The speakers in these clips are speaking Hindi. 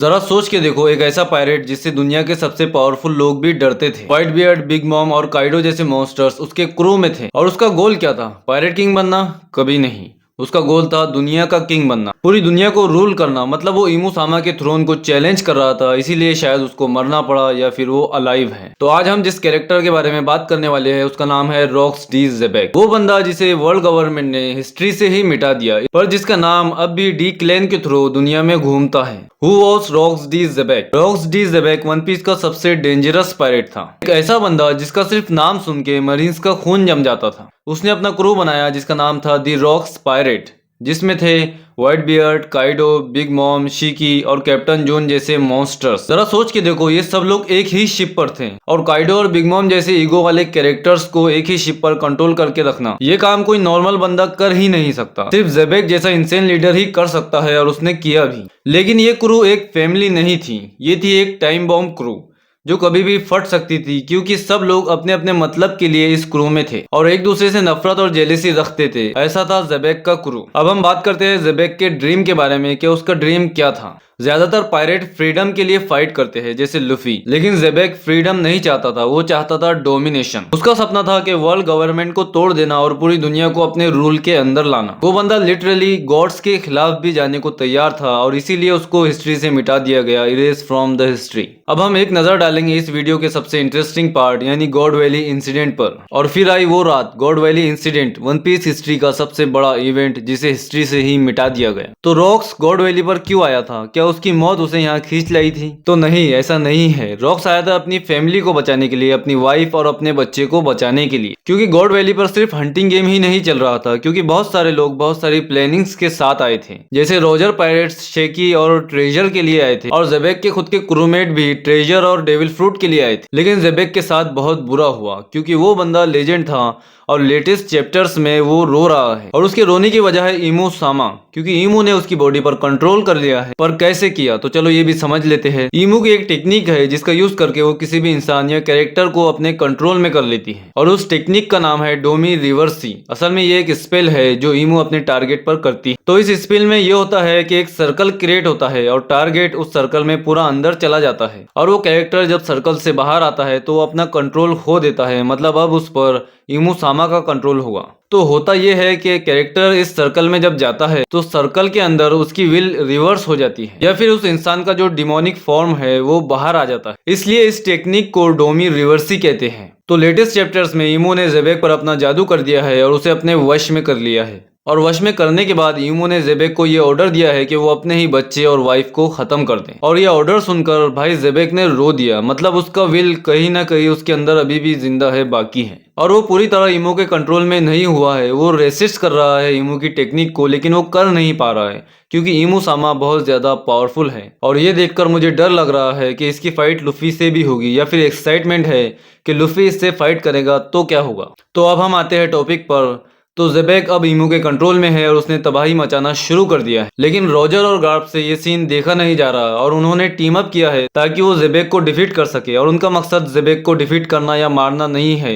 जरा सोच के देखो, एक ऐसा पायरेट जिससे दुनिया के सबसे पावरफुल लोग भी डरते थे। व्हाइट बियर्ड, बिग मॉम और काइडो जैसे मॉन्स्टर्स उसके क्रू में थे। और उसका गोल क्या था? पायरेट किंग बनना? कभी नहीं। उसका गोल था दुनिया का किंग बनना, पूरी दुनिया को रूल करना। मतलब वो इमू सामा के थ्रोन को चैलेंज कर रहा था, इसीलिए शायद उसको मरना पड़ा या फिर वो अलाइव है। तो आज हम जिस कैरेक्टर के बारे में बात करने वाले हैं उसका नाम है रॉक्स डी ज़ेबेक। वो बंदा जिसे वर्ल्ड गवर्नमेंट ने हिस्ट्री से ही मिटा दिया, पर जिसका नाम अब भी डी क्लैन के थ्रू दुनिया में घूमता है। Who was Rocks D Xebec? Rocks D Xebec one piece का सबसे डेंजरस पायरेट था। एक ऐसा बंदा जिसका सिर्फ नाम सुन के मरीन्स का खून जम जाता था। उसने अपना क्रू बनाया जिसका नाम था दी रॉक्स पायरेट, जिसमें थे whitebeard, Kaido, big mom, Shiki और कैप्टन जून जैसे मॉन्स्टर्स। जरा सोच के देखो, ये सब लोग एक ही शिप पर थे और काइडो और बिग मॉम जैसे ईगो वाले कैरेक्टर्स को एक ही शिप पर कंट्रोल करके रखना, ये काम कोई नॉर्मल बंदा कर ही नहीं सकता। सिर्फ ज़ेबेक जैसा इंसेन लीडर ही कर सकता है और उसने किया भी। लेकिन ये क्रू एक फैमिली नहीं थी, ये थी एक टाइम बॉम्ब क्रू जो कभी भी फट सकती थी, क्योंकि सब लोग अपने अपने मतलब के लिए इस क्रू में थे और एक दूसरे से नफरत और जेलेसी रखते थे। ऐसा था ज़ेबेक का क्रू। अब हम बात करते हैं ज़ेबेक के ड्रीम के बारे में कि उसका ड्रीम क्या था। ज्यादातर पायरेट फ्रीडम के लिए फाइट करते हैं जैसे लुफी, लेकिन ज़ेबेक फ्रीडम नहीं चाहता था, वो चाहता था डोमिनेशन। उसका सपना था कि वर्ल्ड गवर्नमेंट को तोड़ देना और पूरी दुनिया को अपने रूल के अंदर लाना। वो बंदा लिटरली गॉड्स के खिलाफ भी जाने को तैयार था और इसीलिए उसको हिस्ट्री से मिटा दिया गया, इरेज फ्रॉम द हिस्ट्री। अब हम एक नजर डालेंगे इस वीडियो के सबसे इंटरेस्टिंग पार्ट यानी गॉड वैली इंसिडेंट पर। और फिर आई वो रात, God Valley incident, One Piece history का सबसे बड़ा इवेंट जिसे हिस्ट्री से ही मिटा दिया गया। तो रॉक्स गॉड वैली पर क्यों आया था? क्या उसकी मौत उसे यहाँ खींच लाई थी? तो नहीं, ऐसा नहीं है। रॉक्स आया था अपनी फैमिली को बचाने के लिए, अपनी वाइफ और अपने बच्चे को बचाने के लिए। क्योंकि गॉड वैली पर सिर्फ हंटिंग गेम ही नहीं चल रहा था, क्योंकि बहुत सारे लोग बहुत सारी प्लानिंग्स के साथ आए थे। जैसे रोजर पायरेट्स शेकी और ट्रेजर के लिए आए थे और ज़ेबेक के खुद के क्रूमेट भी ट्रेजर और डेविल फ्रूट के लिए आए थे। लेकिन ज़ेबेक के साथ बहुत बुरा हुआ, क्योंकि वो बंदा लेजेंड था और लेटेस्ट चैप्टर्स में वो रो रहा है और उसके रोने की वजह है इमू सामा, क्योंकि इमू ने उसकी बॉडी पर कंट्रोल कर लिया है। पर कैसे किया, तो चलो ये भी समझ लेते हैं। इमू की एक टेक्निक है जिसका यूज करके वो किसी भी इंसान या कैरेक्टर को अपने कंट्रोल में कर लेती है और उस टेक्निक का नाम है डोमी रिवर्सी। असल में ये एक स्पेल है जो इमू अपने टारगेट पर करती है। तो इस स्पेल में ये होता है कि एक सर्कल क्रिएट होता है और टारगेट उस सर्कल में पूरा अंदर चला जाता है और वो कैरेक्टर जब सर्कल से बाहर आता है तो वो अपना कंट्रोल खो देता है। मतलब अब उस पर इमू सामा का कंट्रोल होगा। तो होता यह है कि कैरेक्टर इस सर्कल में जब जाता है तो सर्कल के अंदर उसकी विल रिवर्स हो जाती है या फिर उस इंसान का जो डिमोनिक फॉर्म है वो बाहर आ जाता है। इसलिए इस टेक्निक को डोमी रिवर्सी कहते हैं। तो लेटेस्ट चैप्टर्स में इमू ने ज़ेबेक पर अपना जादू कर दिया है और उसे अपने वश में कर लिया है। और वश में करने के बाद इमू ने ज़ेबेक को ये ऑर्डर दिया है कि वो अपने ही बच्चे और वाइफ को खत्म कर दें। और ये ऑर्डर सुनकर भाई ज़ेबेक ने रो दिया। मतलब उसका विल कहीं ना कहीं उसके अंदर अभी भी जिंदा है, बाकी है और वो पूरी तरह इमू के कंट्रोल में नहीं हुआ है। वो रेसिस्ट कर रहा है इमू की टेक्निक को, लेकिन वो कर नहीं पा रहा है क्योंकि इमू सामा बहुत ज्यादा पावरफुल है। और ये देखकर मुझे डर लग रहा है कि इसकी फाइट लुफी से भी होगी, या फिर एक्साइटमेंट है कि लुफी इससे फाइट करेगा तो क्या होगा। तो अब हम आते हैं टॉपिक पर। तो ज़ेबेक अब इमू के कंट्रोल में है और उसने तबाही मचाना शुरू कर दिया है। लेकिन रोजर और गार्प से ये सीन देखा नहीं जा रहा और उन्होंने टीम अप किया है ताकि वो ज़ेबेक को डिफीट कर सके। और उनका मकसद ज़ेबेक को डिफीट करना या मारना नहीं है।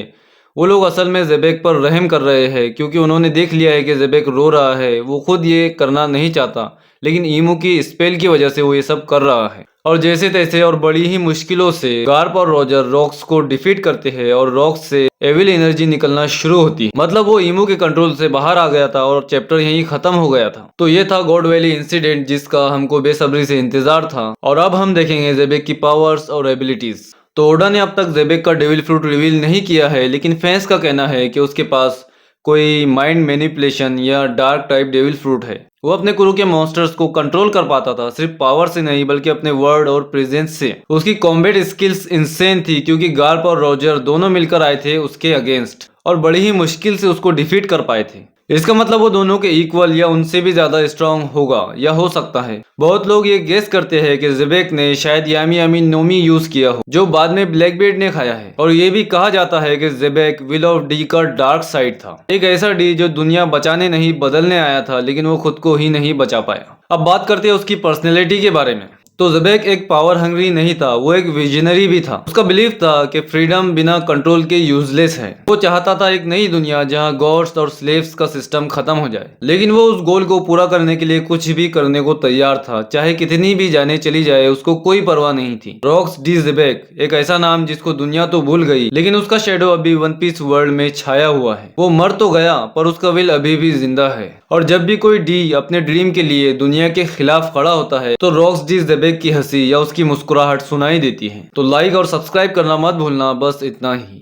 वो लोग असल में ज़ेबेक पर रहम कर रहे हैं, क्योंकि उन्होंने देख लिया है कि ज़ेबेक रो रहा है। वो खुद ये करना नहीं चाहता, लेकिन इमू की स्पेल की वजह से वो ये सब कर रहा है। और जैसे तैसे और बड़ी ही मुश्किलों से गार्प और रोजर रॉक्स को डिफीट करते हैं और रॉक्स से एविल एनर्जी निकलना शुरू होती है। मतलब वो इमू के कंट्रोल से बाहर आ गया था और चैप्टर यहीं खत्म हो गया था। तो ये था गॉड वैली इंसिडेंट जिसका हमको बेसब्री से इंतजार था। और अब हम देखेंगे ज़ेबेक की पावर्स और एबिलिटीज। तो ओडा ने अब तक ज़ेबेक का डेविल फ्रूट रिवील नहीं किया है, लेकिन फैंस का कहना है कि उसके पास कोई माइंड मैनिपुलेशन या डार्क टाइप डेविल फ्रूट है। वो अपने क्रू के मॉन्स्टर्स को कंट्रोल कर पाता था, सिर्फ पावर से नहीं बल्कि अपने वर्ड और प्रेजेंस से। उसकी कॉम्बैट स्किल्स इंसेन थी, क्योंकि गार्प और रोजर दोनों मिलकर आए थे उसके अगेंस्ट और बड़ी ही मुश्किल से उसको डिफीट कर पाए थे। इसका मतलब वो दोनों के इक्वल या उनसे भी ज्यादा स्ट्रांग होगा या हो सकता है। बहुत लोग ये गेस करते हैं कि ज़ेबेक ने शायद यामी यामी नोमी यूज किया हो, जो बाद में ब्लैकबीड ने खाया है। और ये भी कहा जाता है कि ज़ेबेक विल ऑफ डी का डार्क साइड था, एक ऐसा डी जो दुनिया बचाने नहीं बदलने आया था, लेकिन वो खुद को ही नहीं बचा पाया। अब बात करते हैं उसकी पर्सनैलिटी के बारे में। तो ज़ेबेक एक पावर हंग्री नहीं था, वो एक विजनरी भी था। उसका बिलीव था कि फ्रीडम बिना कंट्रोल के यूजलेस है। वो चाहता था एक नई दुनिया जहां गॉड्स और स्लेव्स का सिस्टम खत्म हो जाए, लेकिन वो उस गोल को पूरा करने के लिए कुछ भी करने को तैयार था, चाहे कितनी भी जाने चली जाए, उसको कोई परवाह नहीं थी। रॉक्स डी ज़ेबेक, एक ऐसा नाम जिसको दुनिया तो भूल गई, लेकिन उसका शेडो अभी वन पीस वर्ल्ड में छाया हुआ है। वो मर तो गया पर उसका विल अभी भी जिंदा है। और जब भी कोई डी अपने ड्रीम के लिए दुनिया के खिलाफ खड़ा होता है तो रॉक्स डी ज़ेबेक की हंसी या उसकी मुस्कुराहट सुनाई देती है। तो लाइक और सब्सक्राइब करना मत भूलना, बस इतना ही।